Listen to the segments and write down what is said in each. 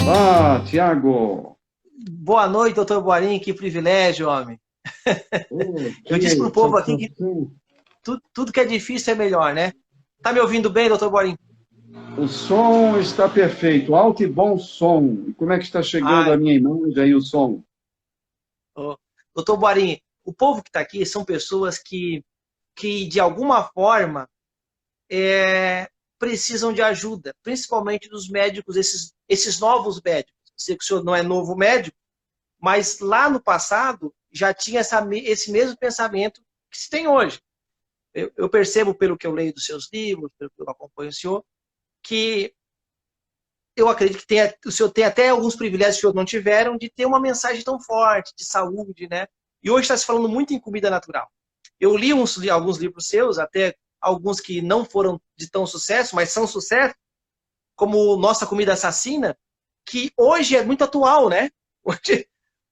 Olá, Tiago. Boa noite, doutor Boarim, que privilégio, homem. Oh, Eu disse para o que povo aqui que satisfação. tudo que é difícil é melhor, né? Tá me ouvindo bem, doutor Boarim? O som está perfeito, alto e bom som. E como é que está chegando a Ai, minha imagem aí o som? ô, doutor Boarim, o povo que está aqui são pessoas que de alguma forma, precisam de ajuda, principalmente dos médicos, esses novos médicos. Sei que o senhor não é novo médico, mas lá no passado já tinha esse mesmo pensamento que se tem hoje. Eu percebo pelo que eu leio dos seus livros, pelo que eu acompanho o senhor, que eu acredito que o senhor tem até alguns privilégios que outros não tiveram de ter uma mensagem tão forte de saúde, né? E hoje está se falando muito em comida natural. Eu li alguns livros seus, até alguns que não foram de tão sucesso, mas são sucesso, como Nossa Comida Assassina, que hoje é muito atual, né?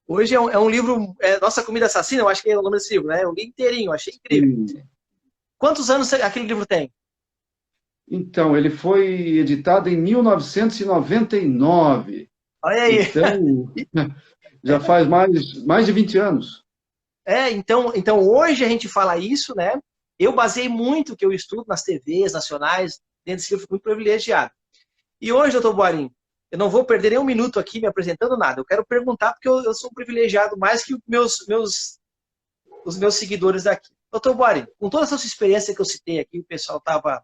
Hoje é um livro, Nossa Comida Assassina, eu acho que é o nome desse livro, né? Eu li inteirinho, achei incrível. Sim. Quantos anos aquele livro tem? Então, ele foi editado em 1999. Olha aí. Então, já faz mais de 20 anos. Então hoje a gente fala isso, né? Eu baseei muito o que eu estudo nas TVs nacionais, dentro desse livro, fui muito privilegiado. E hoje, doutor Boarim, eu não vou perder nem um minuto aqui me apresentando nada. Eu quero perguntar, porque eu sou um privilegiado mais que os meus seguidores daqui. Doutor Boarim, com toda essa sua experiência que eu citei aqui, o pessoal estava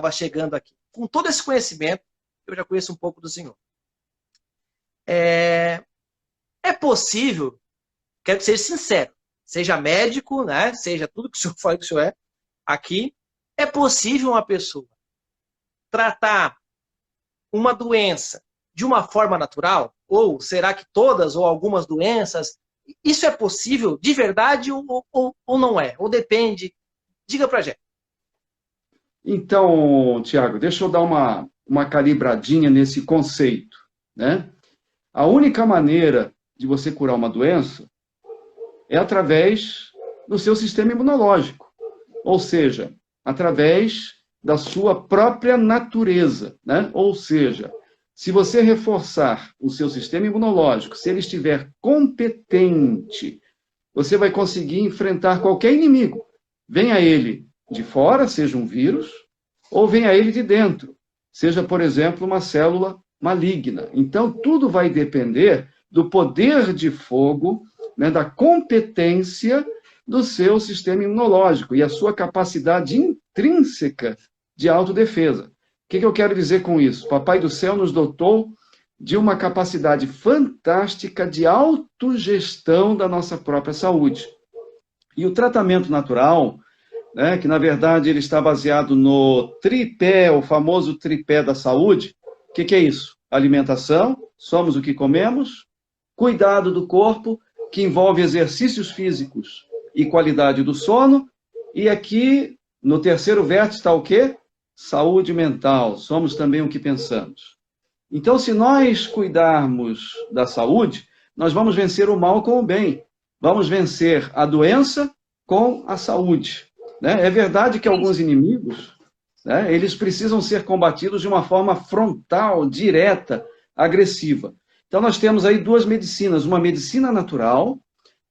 chegando aqui. Com todo esse conhecimento, eu já conheço um pouco do senhor. É possível, quero que seja sincero, seja médico, né? Seja tudo que o senhor fala que o senhor é, aqui, é possível uma pessoa tratar uma doença de uma forma natural? Ou será que todas ou algumas doenças? Isso é possível de verdade ou não é? Ou depende? Diga pra gente. Então, Tiago, deixa eu dar uma calibradinha nesse conceito, né? A única maneira de você curar uma doença é através do seu sistema imunológico, ou seja, através da sua própria natureza, né? Ou seja, se você reforçar o seu sistema imunológico, se ele estiver competente, você vai conseguir enfrentar qualquer inimigo. Venha ele de fora, seja um vírus, ou venha ele de dentro, seja, por exemplo, uma célula maligna. Então, tudo vai depender do poder de fogo, né, da competência do seu sistema imunológico e a sua capacidade intrínseca de autodefesa. O que eu quero dizer com isso? Papai do céu nos dotou de uma capacidade fantástica de autogestão da nossa própria saúde. E o tratamento natural, né, que na verdade ele está baseado no tripé, o famoso tripé da saúde. O que é isso? Alimentação, somos o que comemos, cuidado do corpo, que envolve exercícios físicos e qualidade do sono, e aqui, no terceiro vértice, está o quê? Saúde mental, somos também o que pensamos. Então, se nós cuidarmos da saúde, nós vamos vencer o mal com o bem. Vamos vencer a doença com a saúde. Né? É verdade que alguns inimigos, né, eles precisam ser combatidos de uma forma frontal, direta, agressiva. Então, nós temos aí duas medicinas. Uma medicina natural,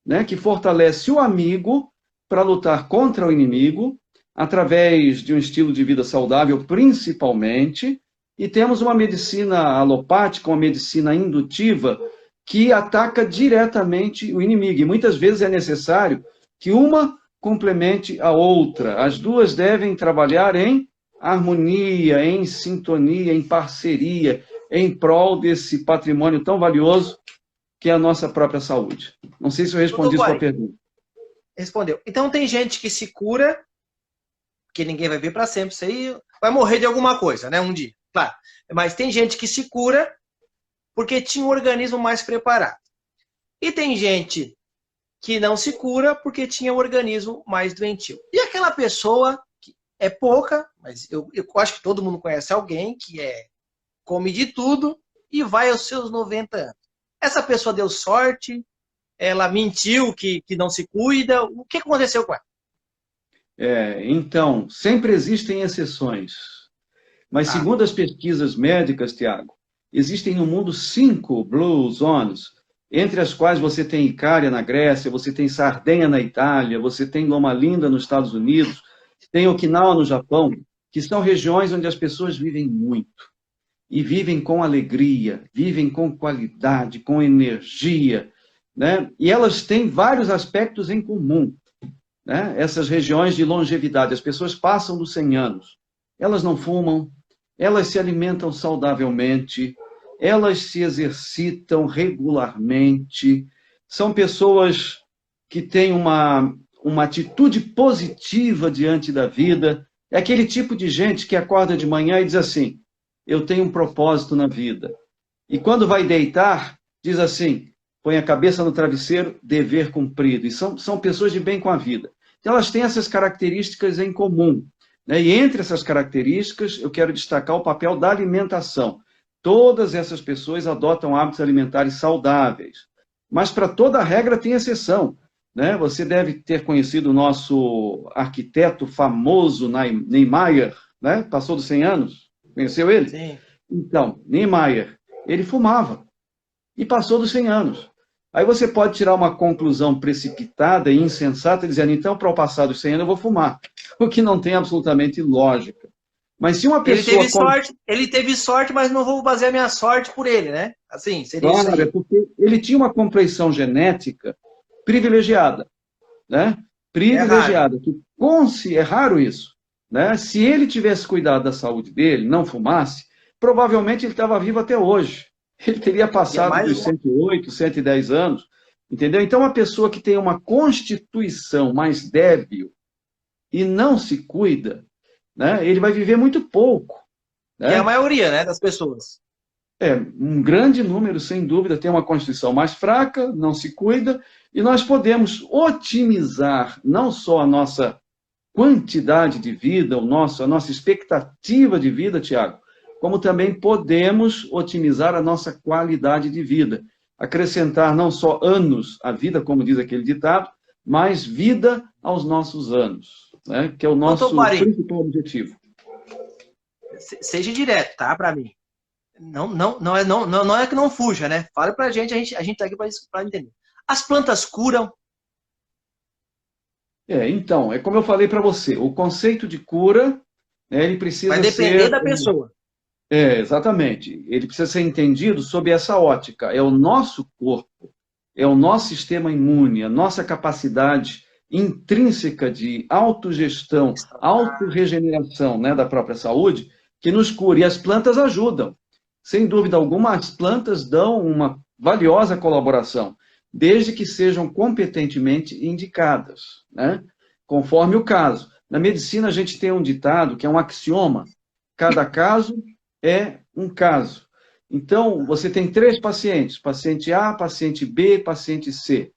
né, que fortalece o amigo para lutar contra o inimigo, através de um estilo de vida saudável, principalmente, e temos uma medicina alopática, uma medicina indutiva, que ataca diretamente o inimigo. E muitas vezes é necessário que uma complemente a outra. As duas devem trabalhar em harmonia, em sintonia, em parceria, em prol desse patrimônio tão valioso que é a nossa própria saúde. Não sei se eu Doutor respondi sua Boarim, pergunta. respondeu. Então tem gente que se cura, que ninguém vai ver para sempre, isso aí vai morrer de alguma coisa, né? Um dia, claro. Mas tem gente que se cura porque tinha um organismo mais preparado. E tem gente que não se cura porque tinha um organismo mais doentio. E aquela pessoa, que é pouca, mas eu acho que todo mundo conhece alguém que come de tudo e vai aos seus 90 anos. Essa pessoa deu sorte, ela mentiu que não se cuida? O que aconteceu com ela? Então, sempre existem exceções. Mas, segundo as pesquisas médicas, Tiago, existem no mundo 5 blue zones, entre as quais você tem Icária na Grécia, você tem Sardenha na Itália, você tem Loma Linda nos Estados Unidos, tem Okinawa no Japão, que são regiões onde as pessoas vivem muito. E vivem com alegria, vivem com qualidade, com energia, né? E elas têm vários aspectos em comum, né? Essas regiões de longevidade, as pessoas passam dos 100 anos, elas não fumam, elas se alimentam saudavelmente, elas se exercitam regularmente, são pessoas que têm uma atitude positiva diante da vida, é aquele tipo de gente que acorda de manhã e diz assim, eu tenho um propósito na vida. E quando vai deitar, diz assim, põe a cabeça no travesseiro, dever cumprido. E são pessoas de bem com a vida. Então, elas têm essas características em comum, né? E entre essas características, eu quero destacar o papel da alimentação. Todas essas pessoas adotam hábitos alimentares saudáveis. Mas para toda regra tem exceção, né? Você deve ter conhecido o nosso arquiteto famoso, Niemeyer, né? Passou dos 100 anos. Conheceu ele? Sim. Então, Niemeyer, ele fumava e passou dos 100 anos. Aí você pode tirar uma conclusão precipitada e insensata, dizendo, então, para o passar dos 100 anos eu vou fumar, o que não tem absolutamente lógica. Mas se uma pessoa... Ele teve sorte, mas não vou basear minha sorte por ele, né? Assim, seria claro, isso aí. é porque ele tinha uma compleição genética privilegiada, né? Privilegiada. É raro isso. Né? Se ele tivesse cuidado da saúde dele, não fumasse, provavelmente ele estava vivo até hoje. Ele teria passado dos 108, 110 anos, entendeu? Então, uma pessoa que tem uma constituição mais débil e não se cuida, né, ele vai viver muito pouco. Né? Que é a maioria, né, das pessoas. Um grande número, sem dúvida, tem uma constituição mais fraca, não se cuida, e nós podemos otimizar não só a nossa quantidade de vida, a nossa expectativa de vida, Tiago, como também podemos otimizar a nossa qualidade de vida. Acrescentar não só anos à vida, como diz aquele ditado, mas vida aos nossos anos, né? Que é o nosso principal objetivo. Seja direto, tá? Para mim. Não é que não fuja, né? Fale pra gente, a gente tá aqui para entender. As plantas curam? Então, é como eu falei para você, o conceito de cura, né, ele precisa ser... Vai depender da pessoa. Exatamente. Ele precisa ser entendido sob essa ótica. É o nosso corpo, é o nosso sistema imune, a nossa capacidade intrínseca de autogestão, autorregeneração, né, da própria saúde, que nos cura. E as plantas ajudam. Sem dúvida alguma, as plantas dão uma valiosa colaboração, desde que sejam competentemente indicadas, né? Conforme o caso. Na medicina, a gente tem um ditado, que é um axioma. Cada caso é um caso. Então, você tem 3 pacientes, paciente A, paciente B, paciente C.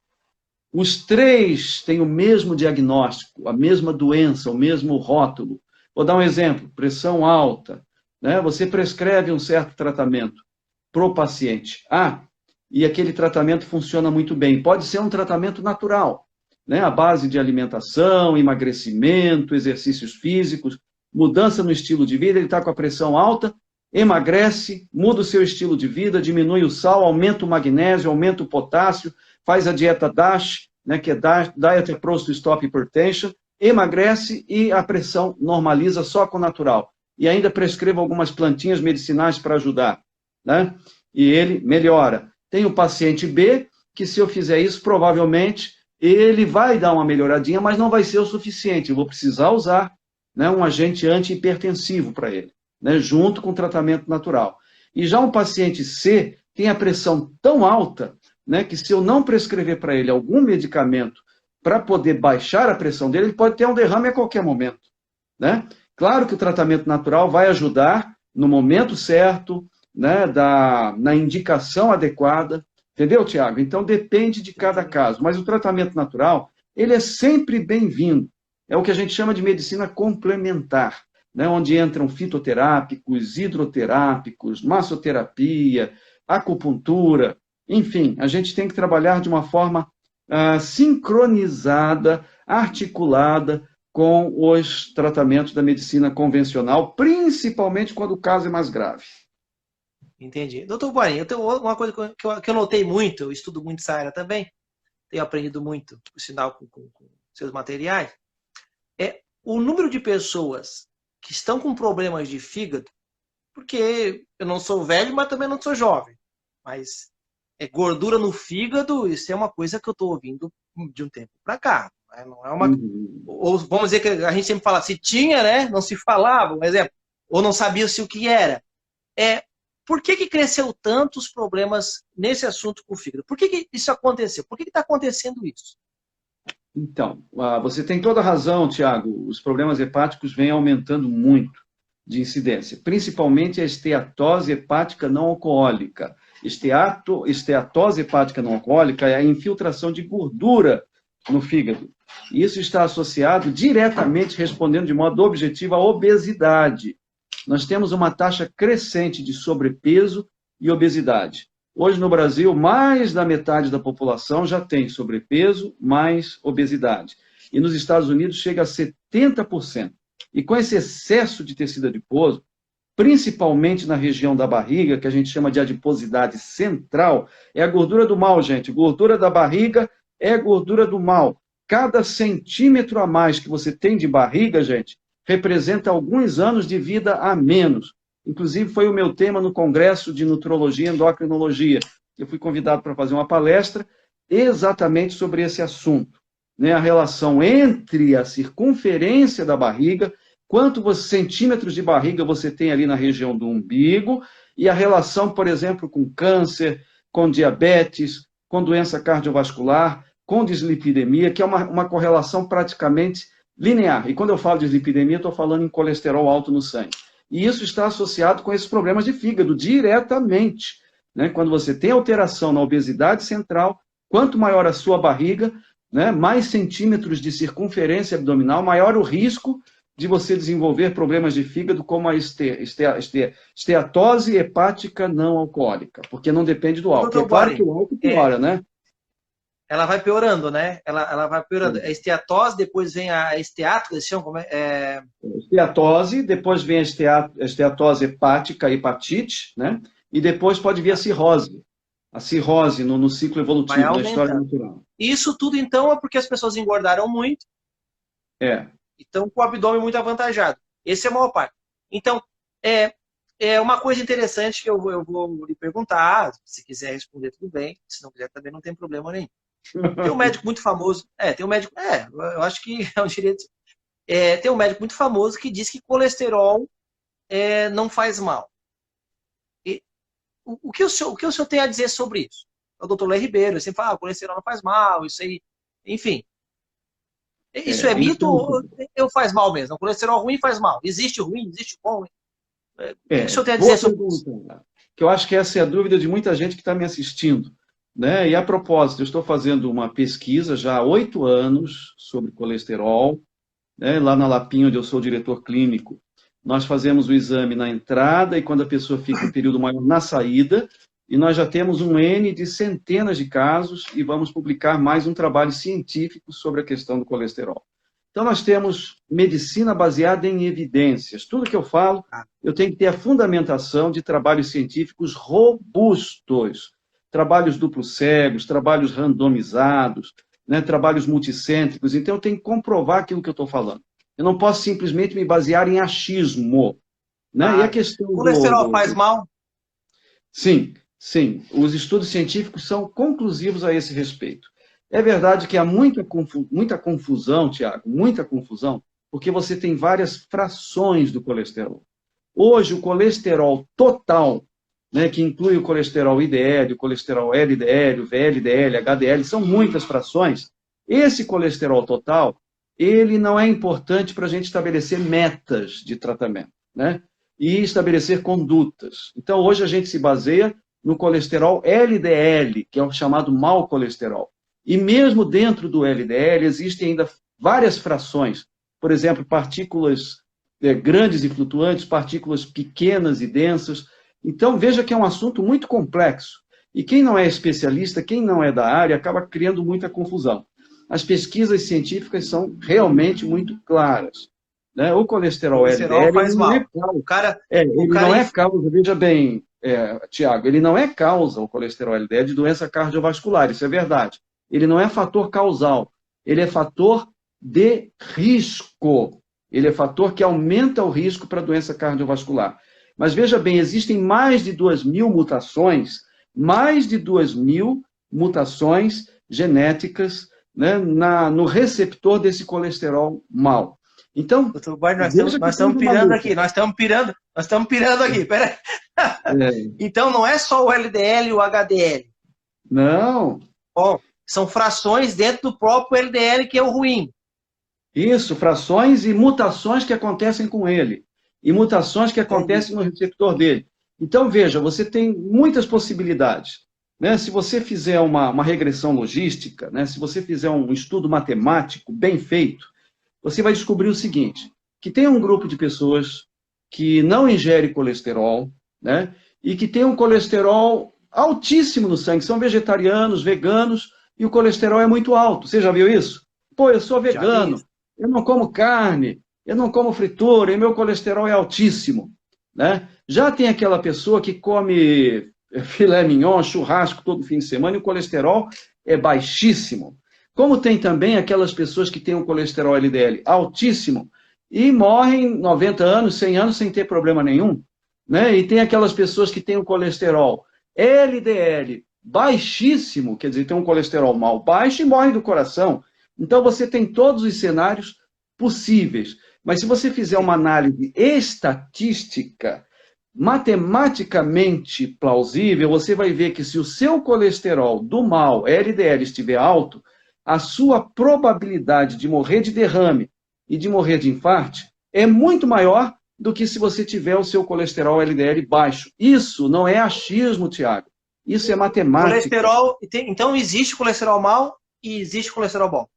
Os 3 têm o mesmo diagnóstico, a mesma doença, o mesmo rótulo. Vou dar um exemplo, pressão alta, né? Você prescreve um certo tratamento para o paciente A, e aquele tratamento funciona muito bem. Pode ser um tratamento natural, né? À base de alimentação, emagrecimento, exercícios físicos, mudança no estilo de vida, ele está com a pressão alta, emagrece, muda o seu estilo de vida, diminui o sal, aumenta o magnésio, aumenta o potássio, faz a dieta DASH, né, que é Diet Approach to Stop Hypertension, emagrece e a pressão normaliza só com o natural. E ainda prescreva algumas plantinhas medicinais para ajudar, né? E ele melhora. Tem o paciente B, que se eu fizer isso, provavelmente ele vai dar uma melhoradinha, mas não vai ser o suficiente. Eu vou precisar usar, né, um agente antihipertensivo para ele, né, junto com o tratamento natural. E já um paciente C tem a pressão tão alta, né, que se eu não prescrever para ele algum medicamento para poder baixar a pressão dele, ele pode ter um derrame a qualquer momento, né? Claro que o tratamento natural vai ajudar no momento certo, né, na indicação adequada, entendeu, Tiago? Então, depende de cada caso, mas o tratamento natural, ele é sempre bem-vindo. É o que a gente chama de medicina complementar, né, onde entram fitoterápicos, hidroterápicos, massoterapia, acupuntura, enfim, a gente tem que trabalhar de uma forma sincronizada, articulada com os tratamentos da medicina convencional, principalmente quando o caso é mais grave. Entendi. Doutor Boarim, eu tenho uma coisa que eu notei muito, eu estudo muito essa área também, tenho aprendido muito, por sinal, com seus materiais, é o número de pessoas que estão com problemas de fígado, porque eu não sou velho, mas também não sou jovem, mas gordura no fígado, isso é uma coisa que eu estou ouvindo de um tempo para cá. Não é uma... Ou vamos dizer que a gente sempre fala, se tinha, né? Não se falava, um exemplo, ou não sabia-se o que era. Por que cresceu tanto os problemas nesse assunto com o fígado? Por que isso aconteceu? Por que está acontecendo isso? Então, você tem toda a razão, Tiago. Os problemas hepáticos vêm aumentando muito de incidência, principalmente a esteatose hepática não alcoólica. Esteatose hepática não alcoólica é a infiltração de gordura no fígado. Isso está associado diretamente, respondendo de modo objetivo, à obesidade. Nós temos uma taxa crescente de sobrepeso e obesidade. Hoje, no Brasil, mais da metade da população já tem sobrepeso mais obesidade. E nos Estados Unidos chega a 70%. E com esse excesso de tecido adiposo, principalmente na região da barriga, que a gente chama de adiposidade central, é a gordura do mal, gente. Gordura da barriga é gordura do mal. Cada centímetro a mais que você tem de barriga, gente, representa alguns anos de vida a menos. Inclusive, foi o meu tema no Congresso de Nutrologia e Endocrinologia. Eu fui convidado para fazer uma palestra exatamente sobre esse assunto, né? A relação entre a circunferência da barriga, quantos centímetros de barriga você tem ali na região do umbigo, e a relação, por exemplo, com câncer, com diabetes, com doença cardiovascular, com dislipidemia, que é uma correlação praticamente linear. E quando eu falo de dislipidemia, estou falando em colesterol alto no sangue. E isso está associado com esses problemas de fígado, diretamente, né? Quando você tem alteração na obesidade central, quanto maior a sua barriga, né, mais centímetros de circunferência abdominal, maior o risco de você desenvolver problemas de fígado, como a esteatose hepática não alcoólica, porque não depende do álcool. É claro que o álcool piora, né? Ela vai piorando, né? Ela vai piorando. A esteatose, depois vem a esteato, eles chamam como é? Esteatose, depois vem a esteatose hepática, hepatite, né? E depois pode vir a cirrose. A cirrose no ciclo evolutivo, na história natural. Isso tudo, então, é porque as pessoas engordaram muito. Então, com o abdômen muito avantajado. Esse é a maior parte. Então, é uma coisa interessante que eu vou lhe perguntar. Se quiser responder, tudo bem. Se não quiser, também não tem problema nenhum. Tem um médico muito famoso. Tem um médico. Eu acho que é um direito. Tem um médico muito famoso que diz que colesterol não faz mal. O que o senhor tem a dizer sobre isso? O doutor Léo Ribeiro, ele sempre fala, o colesterol não faz mal, isso aí. Enfim. Isso é mito ou faz mal mesmo? O colesterol ruim faz mal. Existe ruim, existe bom. O que o senhor tem a dizer sobre isso? Que eu acho que essa é a dúvida de muita gente que está me assistindo, né? E a propósito, eu estou fazendo uma pesquisa já há 8 anos sobre colesterol, né? Lá na Lapinha, onde eu sou diretor clínico, nós fazemos o exame na entrada e quando a pessoa fica um período maior na saída, e nós já temos um N de centenas de casos e vamos publicar mais um trabalho científico sobre a questão do colesterol. Então, nós temos medicina baseada em evidências. Tudo que eu falo, eu tenho que ter a fundamentação de trabalhos científicos robustos. Trabalhos duplos cegos, trabalhos randomizados, né, trabalhos multicêntricos. Então, eu tenho que comprovar aquilo que eu estou falando. Eu não posso simplesmente me basear em achismo. Né? E a questão o colesterol faz mal? Sim, sim. Os estudos científicos são conclusivos a esse respeito. É verdade que há muita confusão, Tiago, muita confusão, porque você tem várias frações do colesterol. Hoje, o colesterol total, né, que inclui o colesterol IDL, o colesterol LDL, o VLDL, HDL, são muitas frações. Esse colesterol total, ele não é importante para a gente estabelecer metas de tratamento, né? E estabelecer condutas. Então, hoje a gente se baseia no colesterol LDL, que é o chamado mau colesterol. E mesmo dentro do LDL existem ainda várias frações. Por exemplo, partículas grandes e flutuantes, partículas pequenas e densas. Então, veja que é um assunto muito complexo. E quem não é especialista, quem não é da área, acaba criando muita confusão. As pesquisas científicas são realmente muito claras, né? O O colesterol colesterol LDL, faz ele não é mal. causa. O Ele cara não é causa, veja bem, Tiago, ele não é causa, o colesterol LDL, de doença cardiovascular, isso é verdade. Ele não é fator causal, ele é fator de risco. Ele é fator que aumenta o risco para doença cardiovascular. Mas veja bem, existem mais de 2.000 mutações, mais de 2.000 mutações genéticas, né, no receptor desse colesterol mau. Então, doutor Borges, veja que nós estamos estamos numa pirando luta. aqui, nós estamos pirando aqui, peraí. É, Então não é só o LDL e o HDL. não, Bom, são frações dentro do próprio LDL que é o ruim. isso, frações e mutações que acontecem com ele, e mutações que Entendi. acontecem no receptor dele. Então, veja, você tem muitas possibilidades, né? Se você fizer uma regressão logística, né? Se você fizer um estudo matemático bem feito, você vai descobrir o seguinte, que tem um grupo de pessoas que não ingere colesterol, né? E que tem um colesterol altíssimo no sangue, são vegetarianos, veganos, e o colesterol é muito alto. Você já viu isso? Pô, eu sou Já vi vegano, isso. eu não como carne, eu não como fritura, e meu colesterol é altíssimo, né? Já tem aquela pessoa que come filé mignon, churrasco todo fim de semana, e o colesterol é baixíssimo. Como tem também aquelas pessoas que têm um colesterol LDL altíssimo e morrem 90 anos, 100 anos sem ter problema nenhum, né? E tem aquelas pessoas que têm um colesterol LDL baixíssimo, quer dizer, tem um colesterol mal baixo e morrem do coração. Então você tem todos os cenários possíveis. Mas se você fizer uma análise estatística, matematicamente plausível, você vai ver que se o seu colesterol do mal, LDL, estiver alto, a sua probabilidade de morrer de derrame e de morrer de infarto é muito maior do que se você tiver o seu colesterol LDL baixo. Isso não é achismo, Tiago. Isso é matemática. Colesterol, então existe colesterol mau e existe colesterol bom.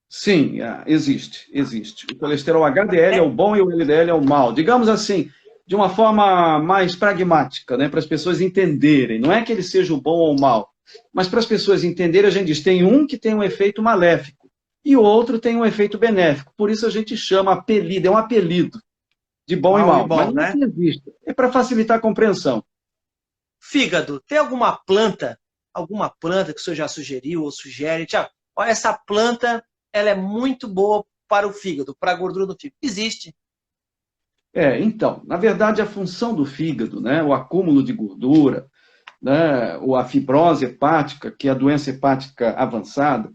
Sim, existe. O colesterol HDL é o bom e o LDL é o mal. Digamos assim, de uma forma mais pragmática, né, para as pessoas entenderem. Não é que ele seja o bom ou o mal, mas para as pessoas entenderem, a gente diz, tem um que tem um efeito maléfico e o outro tem um efeito benéfico. Por isso a gente chama apelido, é um apelido de bom e Mal e mal. Mas bom, não é né? que existe, é para facilitar a compreensão. Fígado, tem alguma planta que o senhor já sugeriu ou sugere? Tiago, olha, essa planta, ela é muito boa para o fígado, para a gordura do fígado. Existe. Então, na verdade, a função do fígado, né, o acúmulo de gordura, né, ou a fibrose hepática, que é a doença hepática avançada,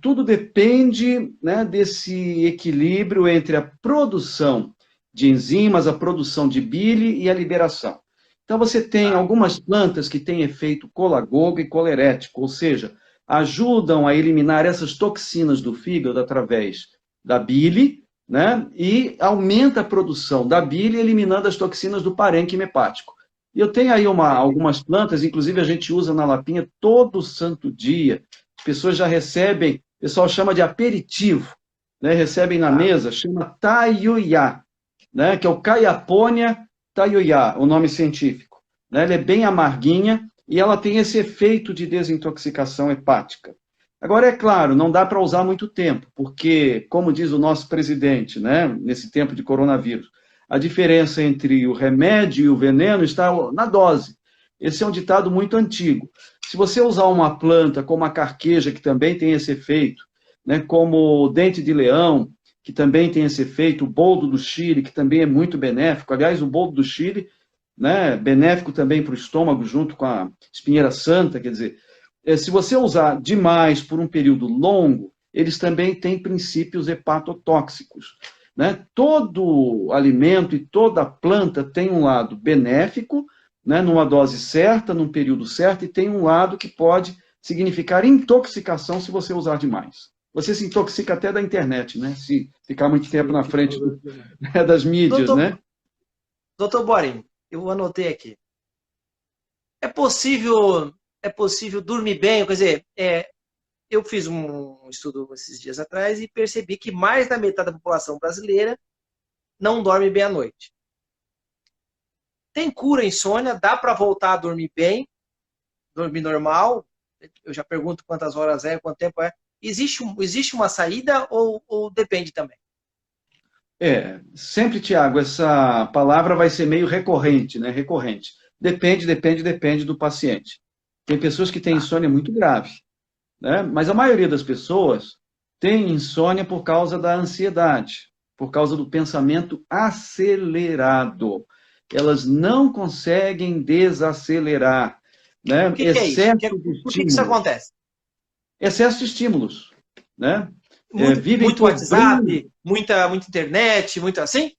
tudo depende, né, desse equilíbrio entre a produção de enzimas, a produção de bile e a liberação. Então, você tem Tá. algumas plantas que têm efeito colagogo e colerético, ou seja, ajudam a eliminar essas toxinas do fígado através da bile, né, e aumenta a produção da bile, eliminando as toxinas do parênquima hepático. E eu tenho aí Entendi. algumas plantas, inclusive a gente usa na lapinha todo santo dia. As pessoas já recebem, o pessoal chama de aperitivo, né? Recebem na Tá. mesa, chama Tayuya, né? Que é o Caiaponia Tayuya, o nome científico. Né? Ela é bem amarguinha e ela tem esse efeito de desintoxicação hepática. Agora, é claro, não dá para usar muito tempo, porque, como diz o nosso presidente, né, nesse tempo de coronavírus, a diferença entre o remédio e o veneno está na dose. Esse é um ditado muito antigo. Se você usar uma planta como a carqueja, que também tem esse efeito, né, como o dente de leão, que também tem esse efeito, o boldo do Chile, que também é muito benéfico. Aliás, o boldo do Chile, né, benéfico também para o estômago, junto com a espinheira santa, quer dizer, se você usar demais por um período longo, eles também têm princípios hepatotóxicos. Né? Todo alimento e toda planta tem um lado benéfico, né, numa dose certa, num período certo, e tem um lado que pode significar intoxicação se você usar demais. Você se intoxica até da internet, né? Se ficar muito tempo na frente das mídias, Doutor, né? doutor Boring, eu anotei aqui. É possível dormir bem? Quer dizer, eu fiz um estudo esses dias atrás e percebi que mais da metade da população brasileira não dorme bem à noite. Tem cura à insônia? Dá para voltar a dormir bem? dormir normal, eu já pergunto quantas horas é, quanto tempo é. Existe uma saída ou depende também? Sempre, Tiago, essa palavra vai ser meio recorrente, né? Recorrente. Depende do paciente. Tem pessoas que têm Tá. insônia muito grave, né? Mas a maioria das pessoas tem insônia por causa da ansiedade, por causa do pensamento acelerado. Elas não conseguem desacelerar, né? O que é isso? Por que isso Estímulos. acontece? Excesso de estímulos, né? Vivem Muito cobrindo. WhatsApp, muita internet, muito assim?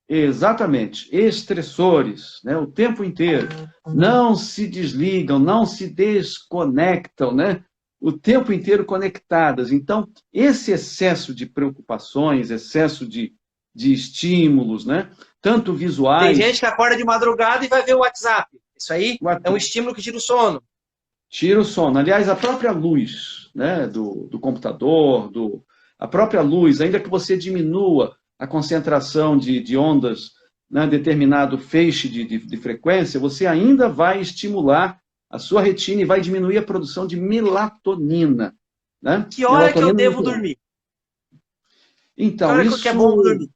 Exatamente, estressores, né, o tempo inteiro. Não se desligam, não se desconectam, né? O tempo inteiro conectadas. Então, esse excesso de preocupações, excesso de estímulos, né? Tanto Tem visuais, gente que acorda de madrugada e vai ver o WhatsApp. Isso aí é um estímulo que tira o sono. tira o sono. Aliás, a própria luz, né, do computador, a própria luz, ainda que você diminua a concentração de ondas, né, determinado feixe de frequência, você ainda vai estimular a sua retina e vai diminuir a produção de melatonina. Né? Que hora que eu Melatonina devo natural. dormir? Que Então, hora que é bom dormir?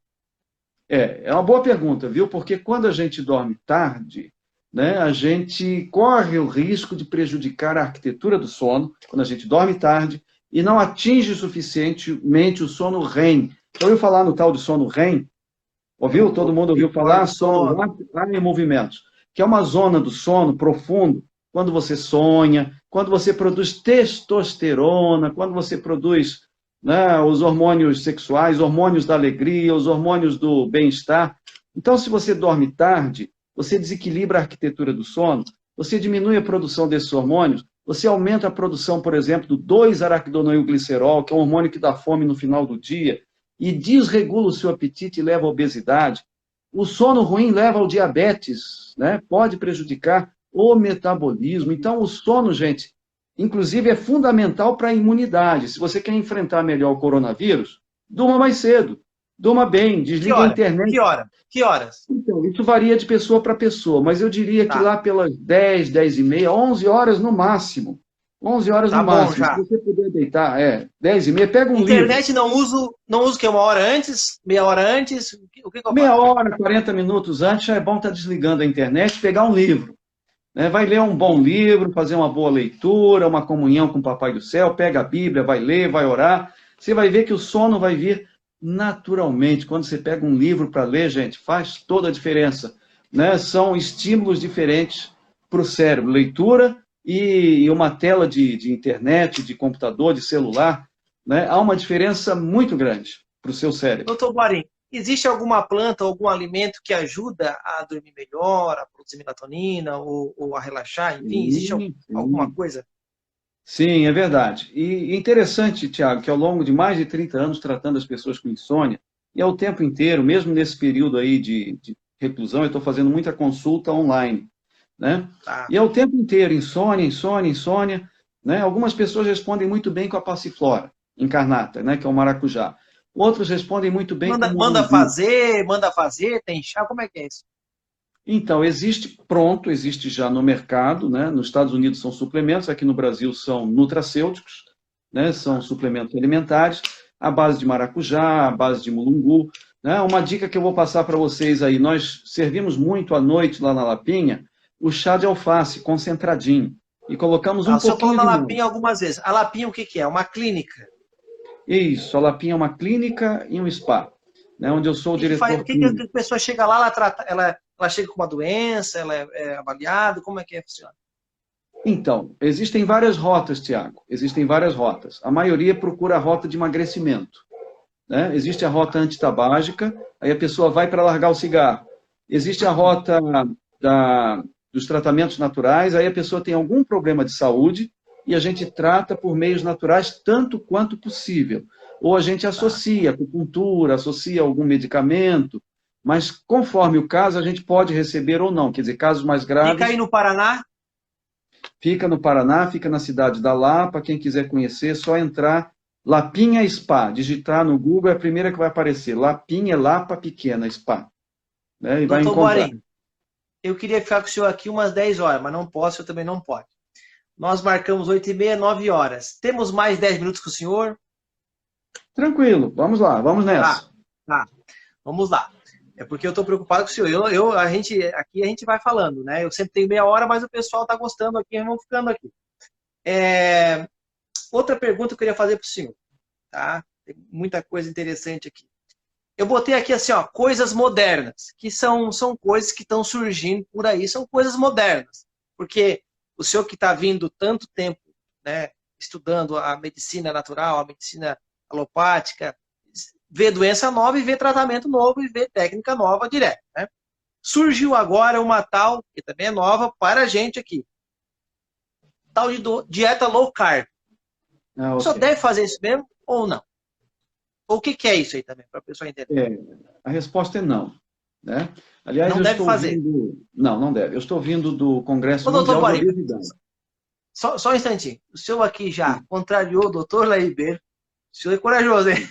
é uma boa pergunta, viu? Porque quando a gente dorme tarde, né, a gente corre o risco de prejudicar a arquitetura do sono, quando a gente dorme tarde e não atinge suficientemente o sono REM. Já ouviu falar no tal de sono REM? Ouviu? Todo mundo ouviu falar? Sono rápido em movimentos, que é uma zona do sono profundo, quando você sonha, quando você produz testosterona, quando você produz, né, os hormônios sexuais, hormônios da alegria, os hormônios do bem-estar. Então, se você dorme tarde, você desequilibra a arquitetura do sono, você diminui a produção desses hormônios, você aumenta a produção, por exemplo, do 2-araquidonoilglicerol, que é um hormônio que dá fome no final do dia, e desregula o seu apetite e leva à obesidade. O sono ruim leva ao diabetes, né? Pode prejudicar o metabolismo. Então, o sono, gente, inclusive é fundamental para a imunidade. Se você quer enfrentar melhor o coronavírus, durma mais cedo, durma bem, desliga a internet. Que horas? Então, isso varia de pessoa para pessoa, mas eu diria que Tá. lá pelas 10, 10 e meia, 11 horas no máximo. 11 horas Tá no bom máximo. já. Se você puder deitar, 10 e meia, pega um livro. Internet não uso que é uma hora antes, meia hora antes, o que eu Meia faço? hora, 40 minutos antes, já é bom estar desligando a internet e pegar um livro. Né? Vai ler um bom livro, fazer uma boa leitura, uma comunhão com o Papai do Céu, pega a Bíblia, vai ler, vai orar. Você vai ver que o sono vai vir naturalmente. Quando você pega um livro para ler, gente, faz toda a diferença. Né? São estímulos diferentes para o cérebro. Leitura e uma tela de internet, de computador, de celular, né? Há uma diferença muito grande para o seu cérebro. Doutor Guarim, existe alguma planta, algum alimento que ajuda a dormir melhor, a produzir melatonina ou a relaxar? Enfim, existe alguma coisa? Sim, é verdade. E interessante, Tiago, que ao longo de mais de 30 anos tratando as pessoas com insônia, e ao tempo inteiro, mesmo nesse período aí de reclusão, eu estou fazendo muita consulta online, né? Tá. E ao tempo inteiro, insônia, né? Algumas pessoas respondem muito bem com a passiflora incarnata, né? Que é o maracujá. Outros respondem muito bem com o manda mulungu. fazer, tem chá, como é que é isso? Então, existe já no mercado, né? Nos Estados Unidos são suplementos, aqui no Brasil são nutracêuticos, né? São suplementos alimentares, à base de maracujá, à base de mulungu. Né? Uma dica que eu vou passar para vocês aí, nós servimos muito à noite lá na Lapinha, o chá de alface concentradinho, e colocamos um pouquinho de Eu falo na Lapinha algumas vezes. A Lapinha o que é? Uma clínica? Isso, a Lapinha é uma clínica e um spa, né? Onde eu sou o diretor clínico. O que a pessoa chega lá, ela chega com uma doença, ela é avaliada, como é que funciona? Então, existem várias rotas, Tiago, existem várias rotas. A maioria procura a rota de emagrecimento. Né? Existe a rota antitabágica, aí a pessoa vai para largar o cigarro. Existe a rota dos tratamentos naturais, aí a pessoa tem algum problema de saúde e a gente trata por meios naturais tanto quanto possível. Ou a gente associa acupuntura, associa algum medicamento, mas conforme o caso a gente pode receber ou não. Quer dizer, casos mais graves... Fica aí no Paraná? Fica no Paraná, fica na cidade da Lapa. Quem quiser conhecer, é só entrar Lapinha Spa. Digitar no Google é a primeira que vai aparecer. Lapinha, Lapa Pequena Spa. Né? E vai encontrar. Guarim, eu queria ficar com o senhor aqui umas 10 horas, mas não posso, eu também não posso. Nós marcamos 8h30, 9 horas. Temos mais 10 minutos com o senhor? Tranquilo, vamos lá, vamos Tá, nessa. tá. Vamos lá. É porque eu estou preocupado com o senhor. Aqui a gente vai falando, né? Eu sempre tenho meia hora, mas o pessoal está gostando aqui, vamos ficando aqui. Outra pergunta que eu queria fazer para o senhor, tá? Tem muita coisa interessante aqui. Eu botei aqui assim, ó, coisas modernas, que são coisas que estão surgindo por aí, são coisas modernas. Porque o senhor que está vindo tanto tempo, né, estudando a medicina natural, a medicina alopática, vê doença nova e vê tratamento novo e vê técnica nova direto, né? Surgiu agora uma tal, que também é nova para a gente aqui, tal de dieta low carb. Ah, O senhor ok. deve fazer isso mesmo ou não? Ou o que é isso aí também, para a pessoa entender? A resposta é não, né? Aliás, Não eu deve estou fazer. vindo... Não, não deve. Eu estou vindo do Congresso Ô, doutor Mundial de Guariba, Obesidade. só um instantinho. O senhor aqui já contrariou o doutor Laí Ribeiro. O senhor é corajoso, hein?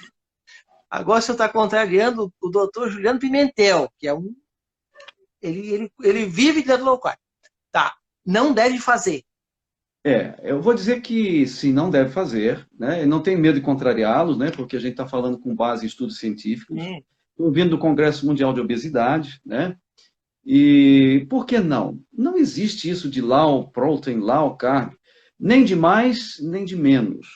Agora o senhor está contrariando o doutor Juliano Pimentel, que é um... Ele vive de low carb. Tá. Não deve fazer. Eu vou dizer que sim, não deve fazer, né? Eu não tenho medo de contrariá-los, né? Porque a gente está falando com base em estudos científicos. Estou vindo do Congresso Mundial de Obesidade, né? E por que não? Não existe isso de low protein, low carb, nem de mais, nem de menos.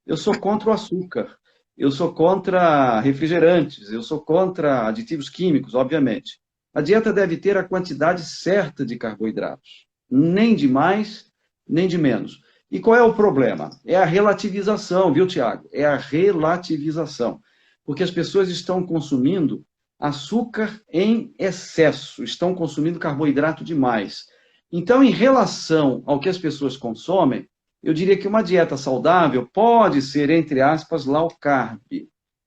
Eu sou contra o açúcar, eu sou contra refrigerantes, eu sou contra aditivos químicos, obviamente. A dieta deve ter a quantidade certa de carboidratos, nem de mais, nem de menos. E qual é o problema? É a relativização, viu, Tiago? É a relativização. Porque as pessoas estão consumindo açúcar em excesso, estão consumindo carboidrato demais. Então, em relação ao que as pessoas consomem, eu diria que uma dieta saudável pode ser, entre aspas, low carb,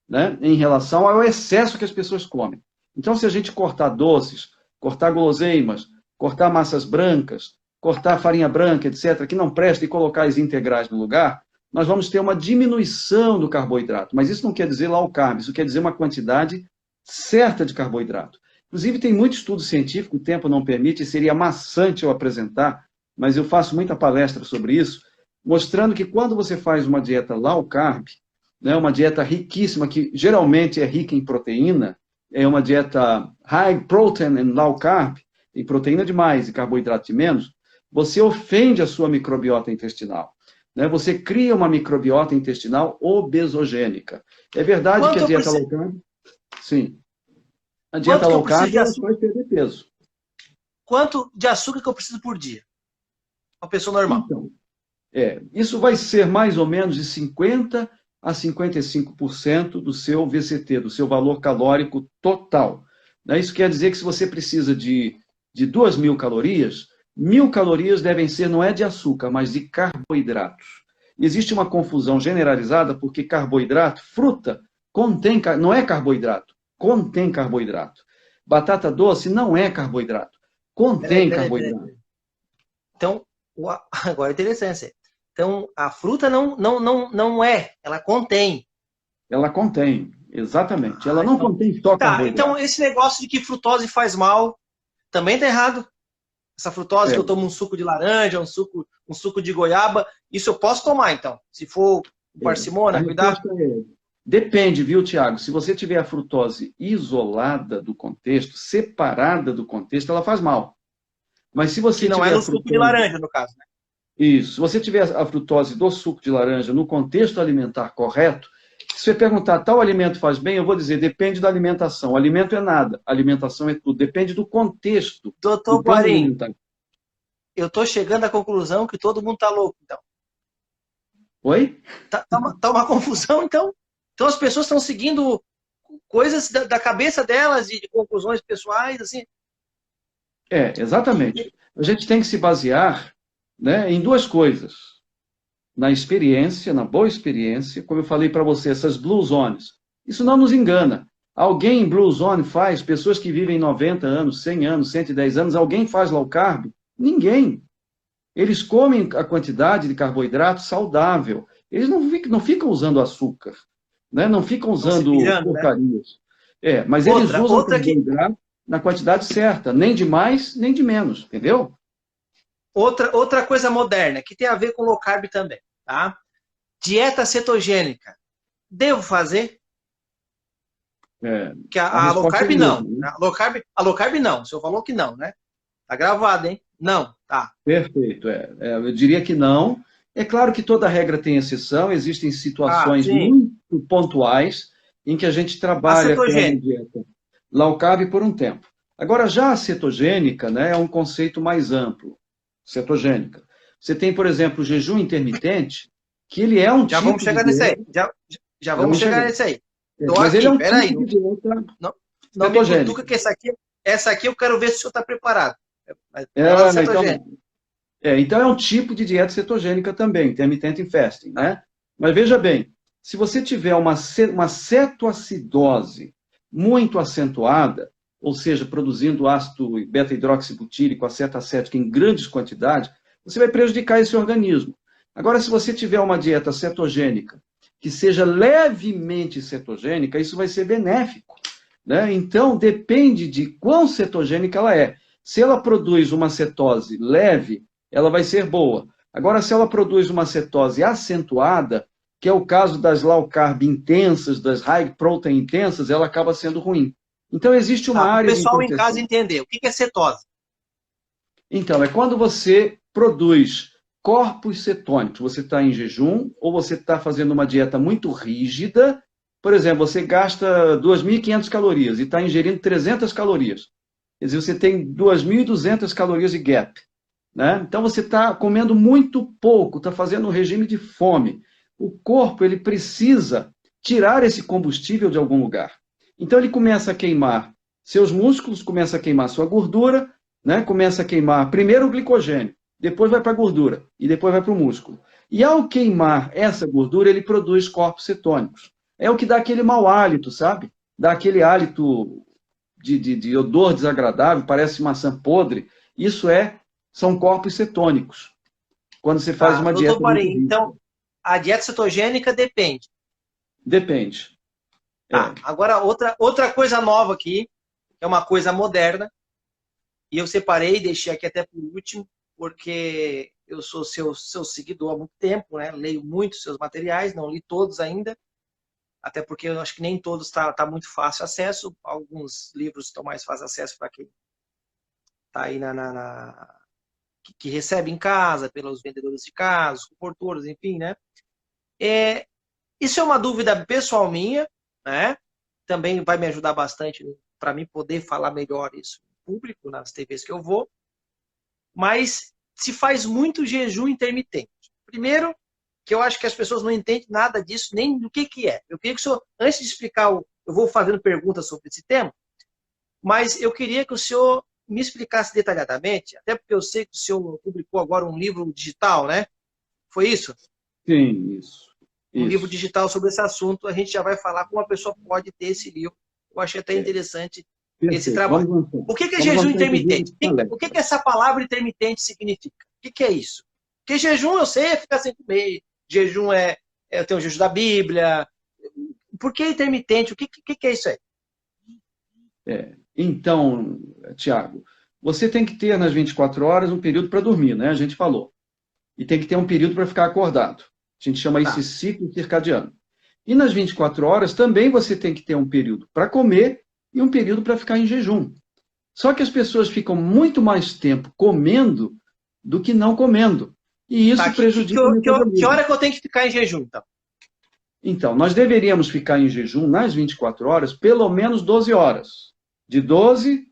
né? Em relação ao excesso que as pessoas comem. Então, se a gente cortar doces, cortar guloseimas, cortar massas brancas, cortar farinha branca, etc., que não presta e colocar as integrais no lugar, nós vamos ter uma diminuição do carboidrato. Mas isso não quer dizer low carb, isso quer dizer uma quantidade certa de carboidrato. Inclusive, tem muito estudo científico, o tempo não permite, seria maçante eu apresentar, mas eu faço muita palestra sobre isso, mostrando que quando você faz uma dieta low carb, né, uma dieta riquíssima, que geralmente é rica em proteína, é uma dieta high protein and low carb, tem proteína demais e carboidrato de menos, você ofende a sua microbiota intestinal. Né? Você cria uma microbiota intestinal obesogênica. É verdade que a dieta low carb... Sim. A dieta low carb ela faz perder peso. Quanto de açúcar que eu preciso por dia? Uma pessoa normal. Então, isso vai ser mais ou menos de 50% a 55% do seu VCT, do seu valor calórico total. Isso quer dizer que se você precisa de 2.000 calorias, 1.000 calorias devem ser, não é de açúcar, mas de carboidratos. Existe uma confusão generalizada porque carboidrato, fruta, não é carboidrato, contém carboidrato. Batata doce não é carboidrato, contém carboidrato. Então, agora é interessante. Então, a fruta não é, ela contém. Ela contém, exatamente. Ela não contém só carboidrato. Então, esse negócio de que frutose faz mal, também está errado. Essa frutose que eu tomo um suco de laranja, um suco de goiaba, isso eu posso tomar, então? Se for parcimônia, cuidado. Depende, viu, Tiago? Se você tiver a frutose isolada do contexto, separada do contexto, ela faz mal. Mas se você não tiver é no suco de laranja, no caso, né? Isso. Se você tiver a frutose do suco de laranja no contexto alimentar correto, se você perguntar, tal alimento faz bem, eu vou dizer, depende da alimentação. O alimento é nada, a alimentação é tudo. Depende do contexto. Doutor Guarim, eu estou chegando à conclusão que todo mundo está louco, então. Oi? Tá uma confusão, então? Então as pessoas estão seguindo coisas da cabeça delas e de conclusões pessoais, assim? Exatamente. A gente tem que se basear, né, em duas coisas. Na experiência, na boa experiência, como eu falei para você, essas blue zones. Isso não nos engana. Alguém em blue zone faz, pessoas que vivem 90 anos, 100 anos, 110 anos, alguém faz low carb? Ninguém. Eles comem a quantidade de carboidrato saudável. Eles não ficam usando açúcar, né? Não ficam usando porcarias. Né? Mas eles usam carboidrato na quantidade certa, nem de mais, nem de menos, entendeu? outra coisa moderna, que tem a ver com low carb também, tá? Dieta cetogênica. Devo fazer? Que a low resposta carb é não. mesmo, né? A low carb não. O senhor falou que não, né? Tá gravado, hein? Não, tá. Perfeito. Eu diria que não. É claro que toda regra tem exceção, existem Ah, situações sim. muito pontuais em que a gente A trabalha com uma cetogênica. dieta low carb por um tempo. Agora, já a cetogênica, né, é um conceito mais amplo. Cetogênica. Você tem, por exemplo, o jejum intermitente, que ele é um Já vamos tipo de chegar nesse aí. dieta. Já Já vamos vamos chegar chegar. nesse aí. Tô Mas ele é aqui, um peraí. tipo de dieta Não, não me cetogênica. cutuca que essa aqui eu quero ver se o senhor está preparado. Ela é cetogênica. Então é um tipo de dieta cetogênica também, intermittent fasting, Tá. né? Mas veja bem, se você tiver uma cetoacidose muito acentuada, ou seja, produzindo ácido beta-hidroxibutírico, acetacético em grandes quantidades, você vai prejudicar esse organismo. Agora, se você tiver uma dieta cetogênica que seja levemente cetogênica, isso vai ser benéfico, né? Então, depende de quão cetogênica ela é. Se ela produz uma cetose leve, ela vai ser boa. Agora, se ela produz uma cetose acentuada, que é o caso das low carb intensas, das high protein intensas, ela acaba sendo ruim. Então, existe uma Tá. Para o área de pessoal em casa interseção. entender, o que é cetose? Então, é quando você produz corpos cetônicos, você está em jejum ou você está fazendo uma dieta muito rígida. Por exemplo, você gasta 2.500 calorias e está ingerindo 300 calorias. Quer dizer, você tem 2.200 calorias de gap, né? Então, você está comendo muito pouco, está fazendo um regime de fome. O corpo ele precisa tirar esse combustível de algum lugar. Então, ele começa a queimar seus músculos, começa a queimar sua gordura, né? Começa a queimar primeiro o glicogênio, depois vai para a gordura e depois vai para o músculo. E ao queimar essa gordura, ele produz corpos cetônicos. É o que dá aquele mau hálito, sabe? Dá aquele hálito de odor desagradável, parece maçã podre. Isso são corpos cetônicos. Quando você faz Tá. uma Doutor dieta muito Parim, rígida. então, a dieta cetogênica depende. Depende. Tá. Agora, outra coisa nova aqui, é uma coisa moderna, e eu separei, deixei aqui até por último, porque eu sou seu seguidor há muito tempo, né? Leio muito seus materiais, não li todos ainda, até porque eu acho que nem todos tá muito fácil acesso. Alguns livros estão mais fácil acesso para quem está aí que recebe em casa, pelos vendedores de casa, comportadores, enfim, né? Isso é uma dúvida pessoal minha, né? Também vai me ajudar bastante para mim poder falar melhor isso em público, nas TVs que eu vou. Mas se faz muito jejum intermitente. Primeiro, que eu acho que as pessoas não entendem nada disso, nem do que é. Eu queria que o senhor, antes de explicar, eu vou fazendo perguntas sobre esse tema, mas eu queria que o senhor me explicasse detalhadamente, até porque eu sei que o senhor publicou agora um livro digital, né? Foi isso? Sim, isso. Um livro digital sobre esse assunto. A gente já vai falar como a pessoa pode ter esse livro. Eu achei até interessante esse trabalho. O que é jejum intermitente? O que essa palavra intermitente significa? O que é isso? Porque jejum, eu sei, é ficar sem comer. Jejum tem o jejum da Bíblia. Por que intermitente? O que é isso aí? Então, Tiago, você tem que ter nas 24 horas um período para dormir, né? A gente falou. E tem que ter um período para ficar acordado. A gente chama isso de ciclo circadiano. E nas 24 horas também você tem que ter um período para comer e um período para ficar em jejum. Só que as pessoas ficam muito mais tempo comendo do que não comendo. E isso prejudica o metabolismo. Que hora que eu tenho que ficar em jejum, então? Então, nós deveríamos ficar em jejum nas 24 horas, pelo menos 12 horas. De 12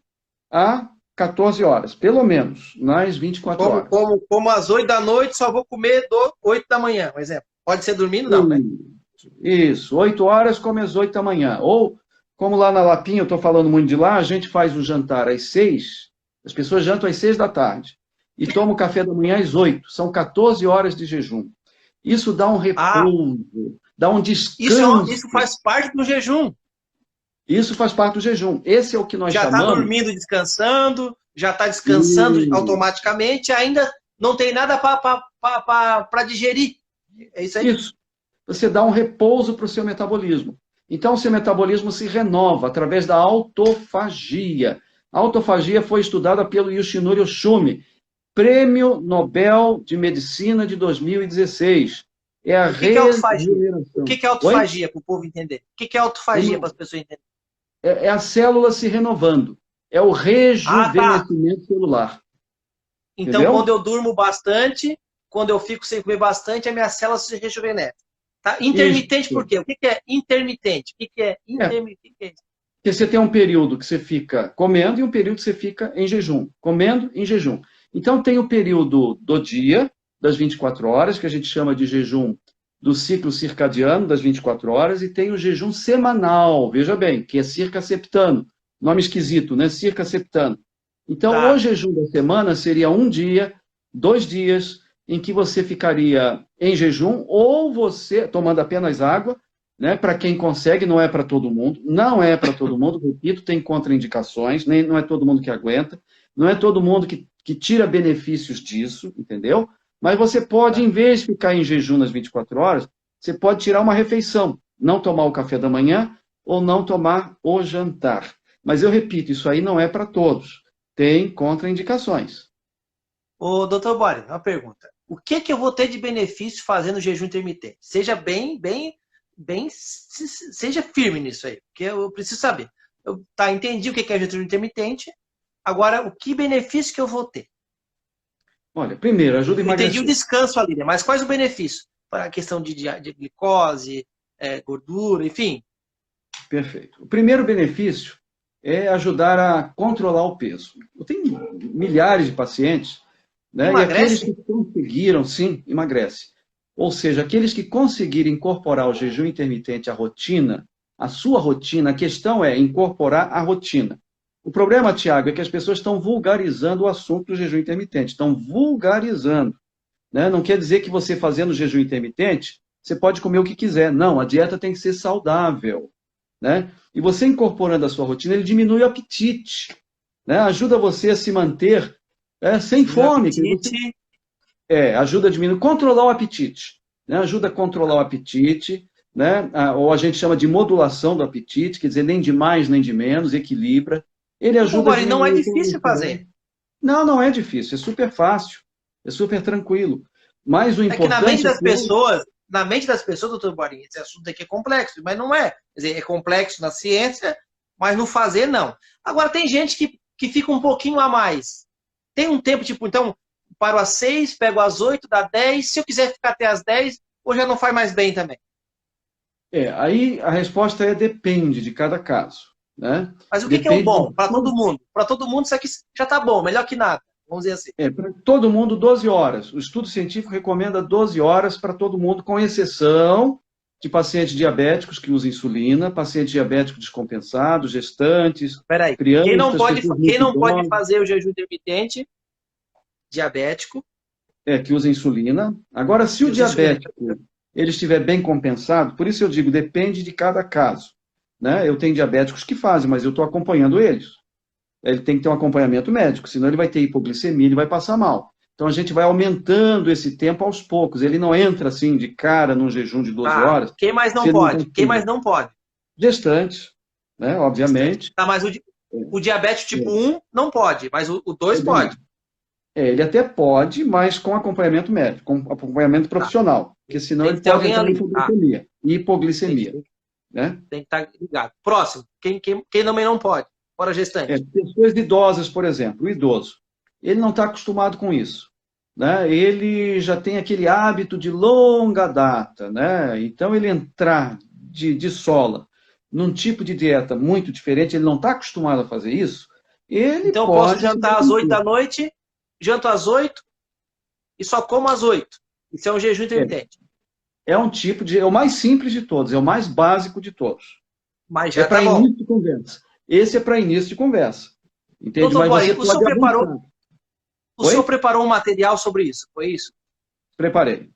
a 14 horas, pelo menos, nas 24 horas. Como às 8 da noite, só vou comer 8 da manhã, por exemplo. Pode ser dormindo, não, né? Isso, 8 horas come às 8 da manhã. Ou, como lá na Lapinha, eu estou falando muito de lá, a gente faz o jantar às 6, as pessoas jantam às 6 da tarde, e tomam o café da manhã às 8. São 14 horas de jejum. Isso dá um repouso, dá um descanso. Isso faz parte do jejum. Isso faz parte do jejum. Esse é o que nós chamamos... Já está dormindo, descansando, já está descansando automaticamente, ainda não tem nada para digerir. É isso aí? Isso. Você dá um repouso para o seu metabolismo. Então, o seu metabolismo se renova através da autofagia. A autofagia foi estudada pelo Yoshinori Oshumi. Prêmio Nobel de Medicina de 2016. É a regeneração. O que é autofagia, para o povo entender? O que é autofagia, para as pessoas entenderem? É a célula se renovando. É o rejuvenescimento celular. Então, entendeu? Quando eu durmo bastante, quando eu fico sem comer bastante, a minha célula se rejuvenesce. Tá? Intermitente Isso. por quê? O que é intermitente? O que é intermitente? Porque você tem um período que você fica comendo e um período que você fica em jejum. Comendo em jejum. Então, tem o período do dia, das 24 horas, que a gente chama de jejum do ciclo circadiano, das 24 horas, e tem o jejum semanal, veja bem, que é circaseptano. Nome esquisito, né? Circaseptano. Então, o jejum da semana seria um dia, 2 dias, em que você ficaria em jejum, ou você, tomando apenas água, né? Para quem consegue, não é para todo mundo. Não é para todo mundo, repito, tem contraindicações, nem, não é todo mundo que aguenta, não é todo mundo que tira benefícios disso, entendeu? Mas você pode, em vez de ficar em jejum nas 24 horas, você pode tirar uma refeição, não tomar o café da manhã ou não tomar o jantar. Mas eu repito, isso aí não é para todos. Tem contraindicações. Ô, doutor Bori, uma pergunta. O que eu vou ter de benefício fazendo jejum intermitente? Seja seja firme nisso aí, porque eu preciso saber. Entendi o que é jejum intermitente. Agora, o que benefício que eu vou ter? Olha, primeiro, ajuda a emagrecer. Entendi o descanso ali, né? Mas quais o benefício? Para a questão de glicose, gordura, enfim. Perfeito. O primeiro benefício é ajudar a controlar o peso. Eu tenho milhares de pacientes, né? Emagrece? E aqueles que conseguiram, sim, emagrece. Ou seja, aqueles que conseguirem incorporar o jejum intermitente à rotina, a sua rotina, a questão é incorporar a rotina. O problema, Tiago, é que as pessoas estão vulgarizando o assunto do jejum intermitente. Estão vulgarizando. Né? Não quer dizer que você fazendo jejum intermitente, você pode comer o que quiser. Não, a dieta tem que ser saudável. Né? E você incorporando a sua rotina, ele diminui o apetite. Né? Ajuda você a se manter sem fome. Ajuda a diminuir, controlar o apetite. Né? Ajuda a controlar o apetite. Né? Ou a gente chama de modulação do apetite, quer dizer, nem de mais nem de menos, equilibra. Ele ajuda a não é difícil fazer. Não, não é difícil, é super fácil, é super tranquilo. Mas o importante que na mente das pessoas, doutor Borinha, esse assunto aqui é complexo, mas não é. Quer dizer, é complexo na ciência, mas no fazer, não. Agora, tem gente que fica um pouquinho a mais. Tem um tempo, tipo, então, paro às 6, pego às 8, dá 10, se eu quiser ficar até às 10, ou já não faz mais bem também? Aí a resposta depende de cada caso. Né? Mas o que é o bom para todo mundo? Para todo mundo isso aqui já está bom, melhor que nada, vamos dizer assim. Para todo mundo 12 horas. O estudo científico recomenda 12 horas para todo mundo, com exceção de pacientes diabéticos que usam insulina, pacientes diabéticos descompensados, gestantes, crianças... Quem não pode fazer o jejum intermitente? Diabético. Que usa insulina. Agora, se o diabético ele estiver bem compensado, por isso eu digo, depende de cada caso. Né? Eu tenho diabéticos que fazem, mas eu estou acompanhando eles. Ele tem que ter um acompanhamento médico, senão ele vai ter hipoglicemia, ele vai passar mal. Então a gente vai aumentando esse tempo aos poucos. Ele não entra assim de cara num jejum de 12 horas. Quem mais não pode? Quem mais não pode? Gestantes, né? Obviamente. Mas o diabetes tipo 1 não pode, mas o 2 pode. Ele até pode, mas com acompanhamento médico, com acompanhamento profissional. Porque senão ele pode entrar em hipoglicemia. Hipoglicemia. Né? Tem que estar ligado. Próximo, quem também não pode? Fora gestante. Pessoas idosas, por exemplo, o idoso. Ele não está acostumado com isso. Né? Ele já tem aquele hábito de longa data. Né? Então, ele entrar de sola num tipo de dieta muito diferente, ele não está acostumado a fazer isso, então, eu posso jantar às 8 da noite, janto às 8 e só como às 8. Isso é um jejum intermitente. É um tipo de... É o mais simples de todos, é o mais básico de todos. Mas já para início de conversa. Esse é para início de conversa. Entende? Doutor Borinha, o senhor preparou um material sobre isso, foi isso? Preparei.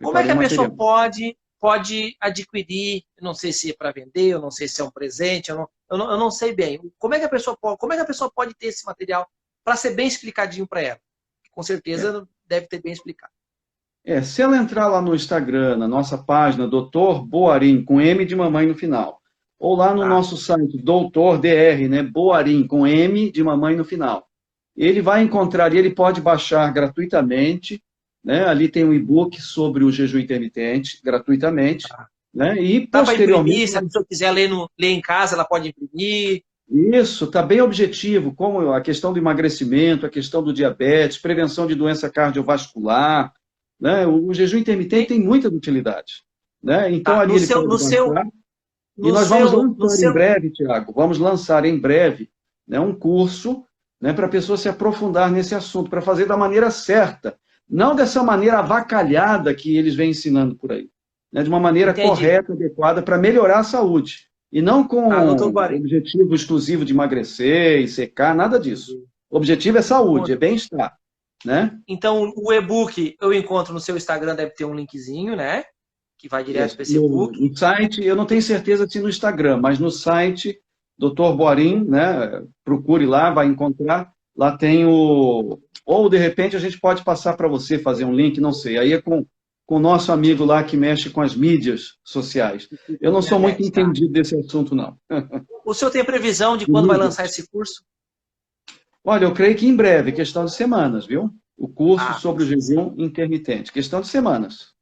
Como é que a pessoa pode adquirir? Eu não sei se é para vender, eu não sei se é um presente, eu não sei bem. Como é que a pessoa pode ter esse material para ser bem explicadinho para ela? Com certeza deve ter bem explicado. Se ela entrar lá no Instagram, na nossa página, Dr. Boarim, com M de mamãe no final, ou lá no nosso site, Doutor DR, né, Boarim, com M de mamãe no final, ele vai encontrar, e ele pode baixar gratuitamente, né? Ali tem um e-book sobre o jejum intermitente, gratuitamente, né? E Dá para imprimir, posteriormente... se a pessoa quiser ler em casa, ela pode imprimir. Isso, está bem objetivo, como a questão do emagrecimento, a questão do diabetes, prevenção de doença cardiovascular, né? O jejum intermitente tem muita utilidade, né? Então, Tá. ali ele pode baixar. E nós vamos lançar em breve, Tiago, vamos lançar em breve, né, um curso, né, para a pessoa se aprofundar nesse assunto, para fazer da maneira certa, não dessa maneira avacalhada que eles vêm ensinando por aí, né, de uma maneira correta, adequada, para melhorar a saúde. E não com objetivo exclusivo de emagrecer e secar, nada disso. O objetivo é saúde, é bem-estar, né? Então, o e-book eu encontro no seu Instagram, deve ter um linkzinho, né? Que vai direto para esse e-book. No site, eu não tenho certeza se no Instagram, mas no site, Dr. Boarin, né? Procure lá, vai encontrar. Lá tem o... Ou, de repente, a gente pode passar para você, fazer um link, não sei. Aí é com o nosso amigo lá que mexe com as mídias sociais. Eu não sou muito entendido desse assunto, não. O senhor tem previsão de quando vai lançar esse curso? Olha, eu creio que em breve, questão de semanas, viu? O curso sobre o jejum intermitente, questão de semanas.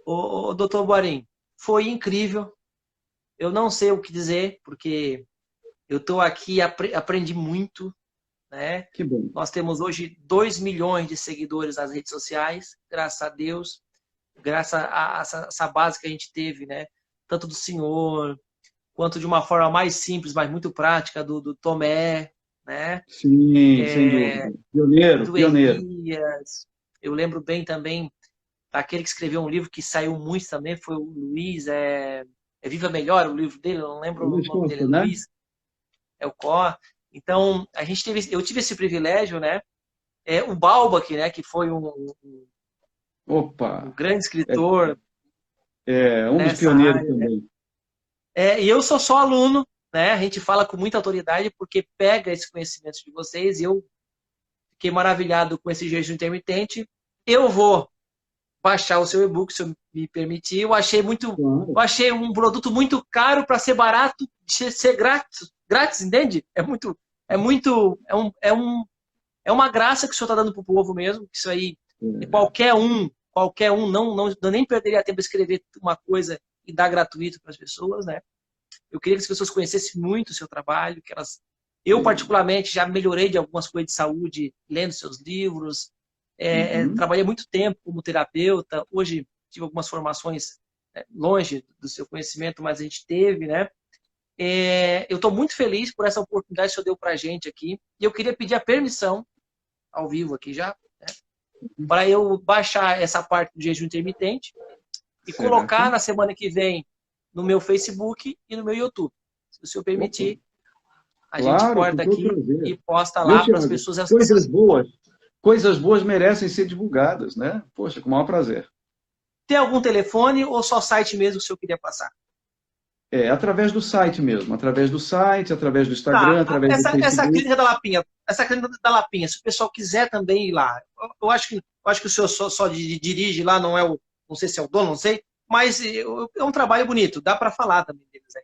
Ô, doutor Boarin, foi incrível. Eu não sei o que dizer, porque eu estou aqui, aprendi muito, né? Que bom. Nós temos hoje 2 milhões de seguidores nas redes sociais, graças a Deus, graças a essa base que a gente teve, né? Tanto do senhor, quanto de uma forma mais simples, mas muito prática, do Tomé, né? Sim, sem dúvida. Pioneiro. Eu lembro bem também daquele que escreveu um livro que saiu muito também, foi o Luiz, Viva Melhor, o livro dele, eu não lembro o nome dele, né? Luiz, é o Có. Então, eu tive esse privilégio, né? O Balbach, né, que foi um grande escritor. Um dos pioneiros área, também. Né? E eu sou só aluno, né? A gente fala com muita autoridade porque pega esse conhecimento de vocês e eu fiquei maravilhado com esse jejum intermitente. Eu vou baixar o seu e-book, se eu me permitir. Eu achei um produto muito caro para ser barato, ser grátis, entende? É uma graça que o senhor está dando para o povo mesmo. Isso aí, qualquer um não nem perderia tempo de escrever uma coisa e dar gratuito para as pessoas, né? Eu queria que as pessoas conhecessem muito o seu trabalho, eu particularmente já melhorei de algumas coisas de saúde lendo seus livros. Trabalhei muito tempo como terapeuta, hoje tive algumas formações longe do seu conhecimento, mas a gente teve, né? Eu estou muito feliz por essa oportunidade que o senhor deu para a gente aqui, e eu queria pedir a permissão, ao vivo aqui já, né, para eu baixar essa parte do jejum intermitente e colocar na semana que vem no meu Facebook e no meu YouTube. Se o senhor permitir, a gente corta aqui e posta lá para as pessoas... Coisas boas merecem ser divulgadas, né? Poxa, com o maior prazer. Tem algum telefone ou só site mesmo que o senhor queria passar? Através do site mesmo. Através do site, através do Instagram, através do Facebook. Essa clínica da Lapinha, se o pessoal quiser também ir lá. Eu acho que o senhor só dirige lá, não sei se é o dono, não sei, mas é um trabalho bonito, dá para falar também deles aí.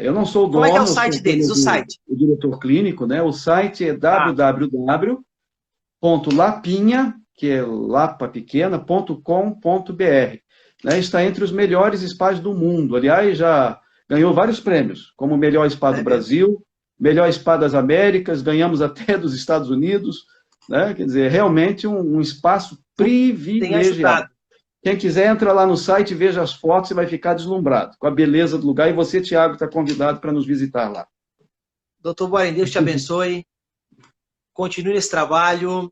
Eu não sou o dono. Como é que é o site deles, o site? O diretor clínico, né? O site é www.lapinha, que é lapapequena.com.br. Né? Está entre os melhores spas do mundo. Aliás, já ganhou vários prêmios, como o melhor spa do Brasil, melhor spa das Américas, ganhamos até dos Estados Unidos. Né? Quer dizer, realmente um espaço privilegiado. Quem quiser, entra lá no site, veja as fotos e vai ficar deslumbrado com a beleza do lugar. E você, Tiago, está convidado para nos visitar lá. Doutor Boarin, Deus te abençoe. Continue esse trabalho.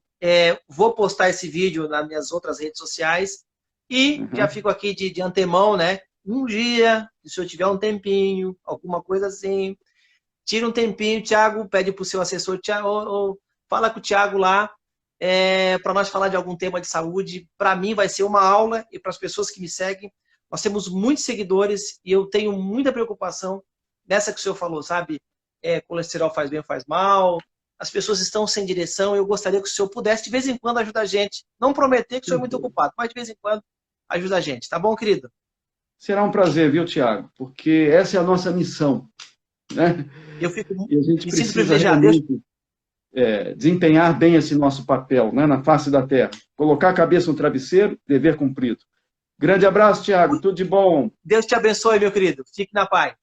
Vou postar esse vídeo nas minhas outras redes sociais. E já fico aqui de antemão, né? Um dia, se o senhor tiver um tempinho, alguma coisa assim, tira um tempinho, Tiago, pede para o seu assessor, Tiago, fala com o Tiago lá, para nós falar de algum tema de saúde. Para mim vai ser uma aula, e para as pessoas que me seguem, nós temos muitos seguidores e eu tenho muita preocupação nessa que o senhor falou, sabe? Colesterol faz bem ou faz mal, as pessoas estão sem direção. Eu gostaria que o senhor pudesse, de vez em quando, ajudar a gente. Não prometer que o senhor é muito ocupado, mas de vez em quando ajuda a gente. Tá bom, querido? Será um prazer, viu, Tiago? Porque essa é a nossa missão. Né? Eu fico e a gente me precisa sinto privilegiado. realmente... desempenhar bem esse nosso papel, né, na face da Terra. Colocar a cabeça no travesseiro, dever cumprido. Grande abraço, Tiago. Tudo de bom. Deus te abençoe, meu querido. Fique na paz.